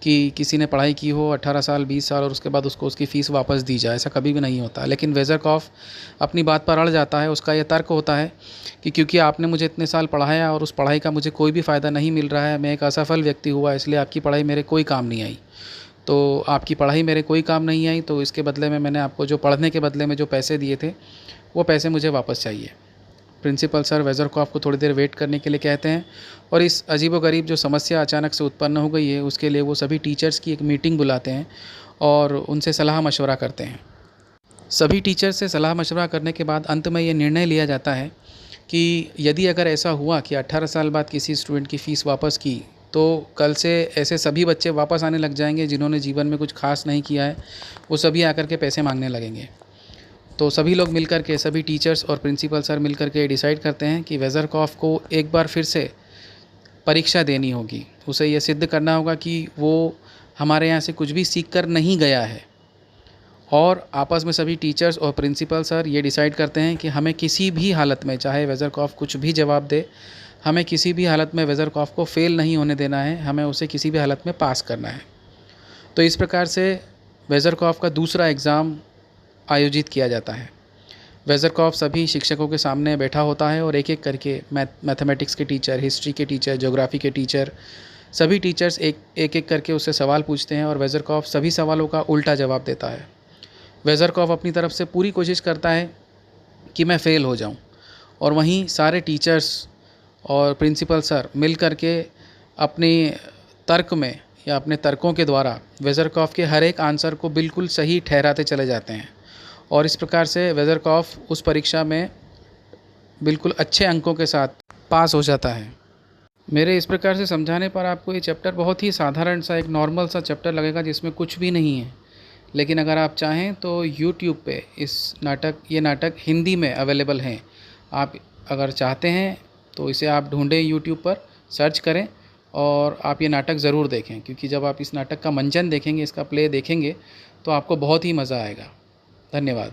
कि किसी ने पढ़ाई की हो 18 साल 20 साल और उसके बाद उसको उसकी फ़ीस वापस दी जाए, ऐसा कभी भी नहीं होता। लेकिन वेज़रकॉफ़ अपनी बात पर अड़ जाता है। उसका ये तर्क होता है कि क्योंकि आपने मुझे इतने साल पढ़ाया और उस पढ़ाई का मुझे कोई भी फ़ायदा नहीं मिल रहा है, मैं एक असफल व्यक्ति हुआ, इसलिए आपकी पढ़ाई मेरे कोई काम नहीं आई। तो आपकी पढ़ाई मेरे कोई काम नहीं आई, तो इसके बदले में मैंने आपको जो पढ़ने के बदले में जो पैसे दिए थे, वो पैसे मुझे वापस चाहिए। प्रिंसिपल सर वेज़रकॉफ़ को थोड़ी देर वेट करने के लिए कहते हैं और इस अजीबोगरीब जो समस्या अचानक से उत्पन्न हो गई है, उसके लिए वो सभी टीचर्स की एक मीटिंग बुलाते हैं और उनसे सलाह मशवरा करते हैं। सभी टीचर्स से सलाह मशवरा करने के बाद अंत में ये निर्णय लिया जाता है कि यदि अगर ऐसा हुआ कि 18 साल बाद किसी स्टूडेंट की फ़ीस वापस की, तो कल से ऐसे सभी बच्चे वापस आने लग जाएंगे जिन्होंने जीवन में कुछ खास नहीं किया है, वो सभी आकर के पैसे मांगने लगेंगे। तो सभी लोग मिलकर के, सभी टीचर्स और प्रिंसिपल सर मिलकर के डिसाइड करते हैं कि वेज़रकॉफ़ को एक बार फिर से परीक्षा देनी होगी। उसे ये सिद्ध करना होगा कि वो हमारे यहाँ से कुछ भी सीख कर नहीं गया है। और आपस में सभी टीचर्स और प्रिंसिपल सर ये डिसाइड करते हैं कि हमें किसी भी हालत में, चाहे वेज़रकॉफ़ कुछ भी जवाब दे, हमें किसी भी हालत में वेज़रकॉफ़ को फ़ेल नहीं होने देना है, हमें उसे किसी भी हालत में पास करना है। तो इस प्रकार से वेज़रकॉफ़ का दूसरा एग्ज़ाम आयोजित किया जाता है। वेज़रकॉफ़ सभी शिक्षकों के सामने बैठा होता है और एक-एक करके मैथमेटिक्स के टीचर, हिस्ट्री के टीचर, ज्योग्राफ़ी के टीचर, सभी टीचर्स एक-एक करके उससे सवाल पूछते हैं और वेज़रकॉफ़ सभी सवालों का उल्टा जवाब देता है। वेज़रकॉफ़ अपनी तरफ से पूरी कोशिश करता है कि मैं फ़ेल हो जाऊं, और वहीं सारे टीचर्स और प्रिंसिपल सर मिल कर के अपने तर्क में या अपने तर्कों के द्वारा वेज़रकॉफ़ के हर एक आंसर को बिल्कुल सही ठहराते चले जाते हैं और इस प्रकार से वेज़रकॉफ़ उस परीक्षा में बिल्कुल अच्छे अंकों के साथ पास हो जाता है। मेरे इस प्रकार से समझाने पर आपको ये चैप्टर बहुत ही साधारण सा, एक नॉर्मल सा चैप्टर लगेगा जिसमें कुछ भी नहीं है। लेकिन अगर आप चाहें तो यूट्यूब पे ये नाटक हिंदी में अवेलेबल हैं। आप अगर चाहते हैं तो इसे आप ढूंढें, यूट्यूब पर सर्च करें और आप ये नाटक ज़रूर देखें, क्योंकि जब आप इस नाटक का मंचन देखेंगे, इसका प्ले देखेंगे, तो आपको बहुत ही मज़ा आएगा। धन्यवाद।